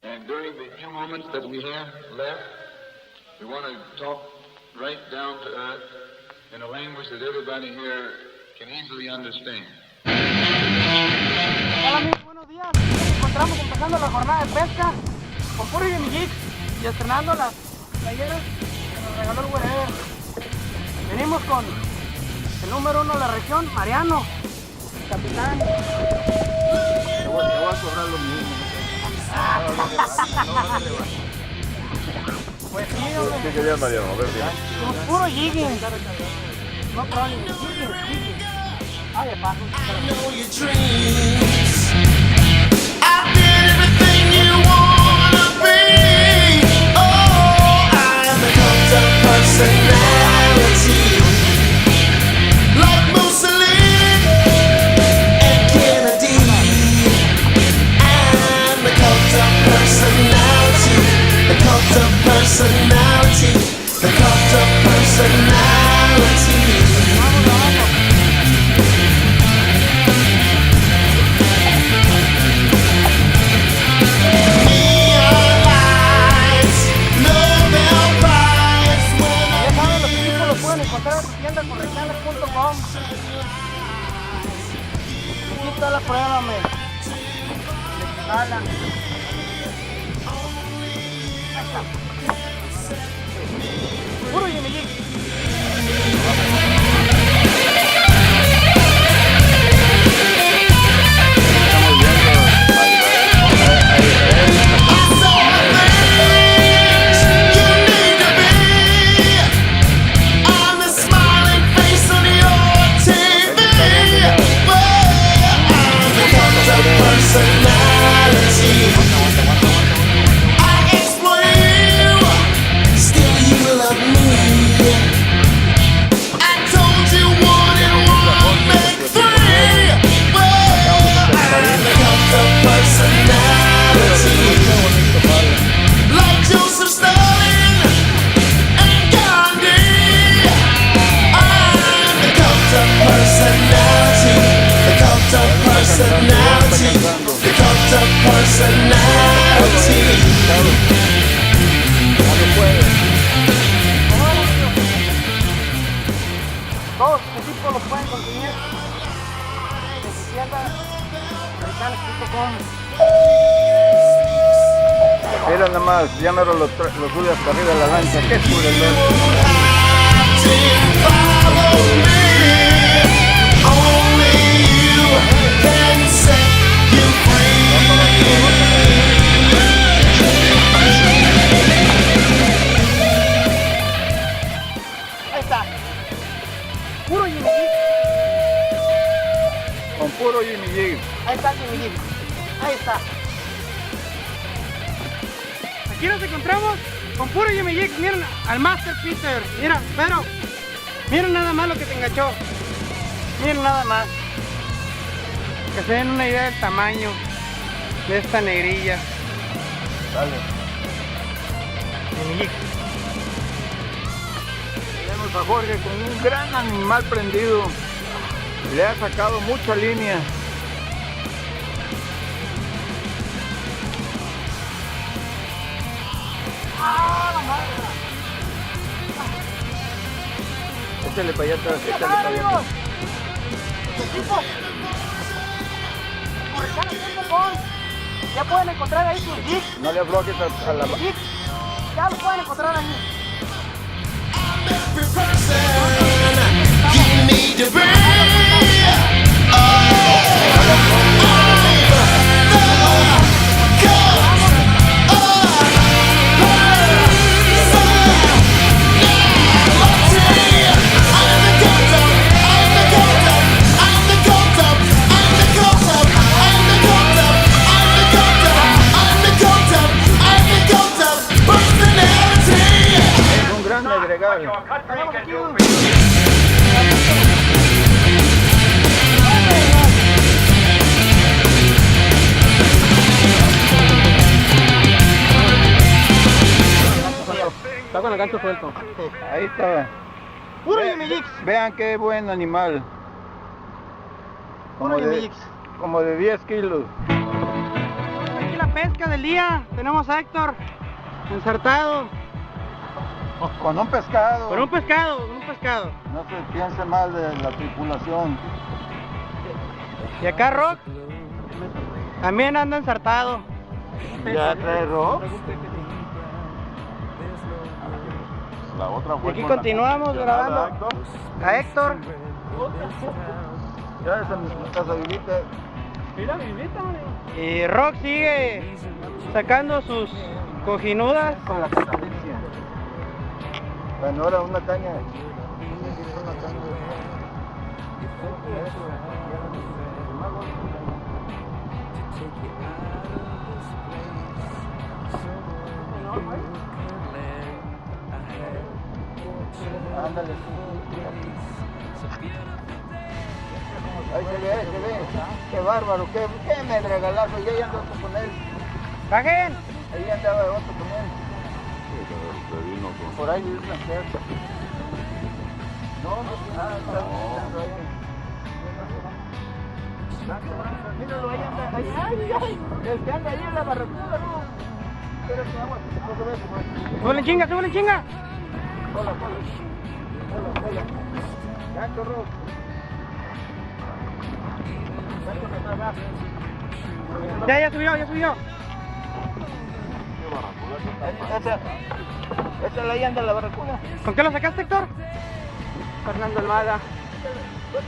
And during the few moments that we have left, we want to talk right down to earth in a language that everybody here can easily understand. Hola amigos, buenos días. Nos encontramos empezando la jornada de pesca con Puro y mi Geeks y estrenando las playeras que nos regaló el Wherever. Venimos con el número 1 de la región, Mariano, el capitán. Te voy a cobrar lo mismo. Pues sí, hombre. ¿Qué querías, Mariano? A ver, dime. Somos puro jigging. No problem, jigging. Ay, de paso. Personality, the cult of personality. Neon lights, Nobel Prize Ya saben, los equipos los pueden encontrar en su tienda correcciones.com. Aquí está la prueba, me. Jalan. Puro Jimmy Geeks. Todos los equipos los pueden conseguir en su tienda americanos.com. Mira nada más, ya mero lo sube hasta arriba de la lancha. ¡Qué chulo! Ahí está. Puro Jimmy Geeks. Con puro Jimmy Geeks. Ahí está Jimmy Geeks. Ahí está. Aquí nos encontramos con puro Jimmy Geeks. Miren al Master Peter. Mira, pero miren nada más lo que te enganchó. Miren nada más. Que se den una idea del tamaño de esta negrilla. Dale. Jimmy Geeks. Tenemos a Jorge con un gran animal prendido. Le ha sacado mucha línea. Échale para allá atrás, échale para allá atrás. Ya pueden encontrar ahí sus geeks. No le aflojes a la... Geeks. Ya lo pueden encontrar ahí. every person you need to be. Está con el gancho suelto. Ahí está. Puro Jimmy Geeks. Vean qué buen animal. Puro Jimmy Geeks. Como de 10 kilos. Aquí la pesca del día. Tenemos a Héctor ensartado. Con un pescado. Con un pescado, con un pescado. No se piense mal de la tripulación. Y acá Rock también anda ensartado. ¿Ya trae rock? La otra Y fue aquí con la continuamos condicionada, grabando a Héctor. Ya esa es casa vivita. Y Rock sigue sacando sus cojinudas. Con la catalicia. Bueno, ahora una caña. Ándale. Ahí se ve. Qué bárbaro, qué medregalazo. Y ahí anda otro con él. ¡Bajen! Ahí andaba otro con él. Por ahí es una cerca. No, está ahí. Míralo, ahí anda. Ay. El que anda ahí en la barracuda, ¿no? Espérate, vamos. No se ve, pues. ¡Súbele en chinga, súbele en chinga! Hola. Ya, corro. Ya subió. Esa es la llanta de la barracuda. ¿Con qué lo sacaste, Héctor? Fernando Almada.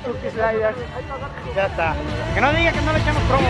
Turkey Sliders. Ya está. Que no diga que no le echamos promo.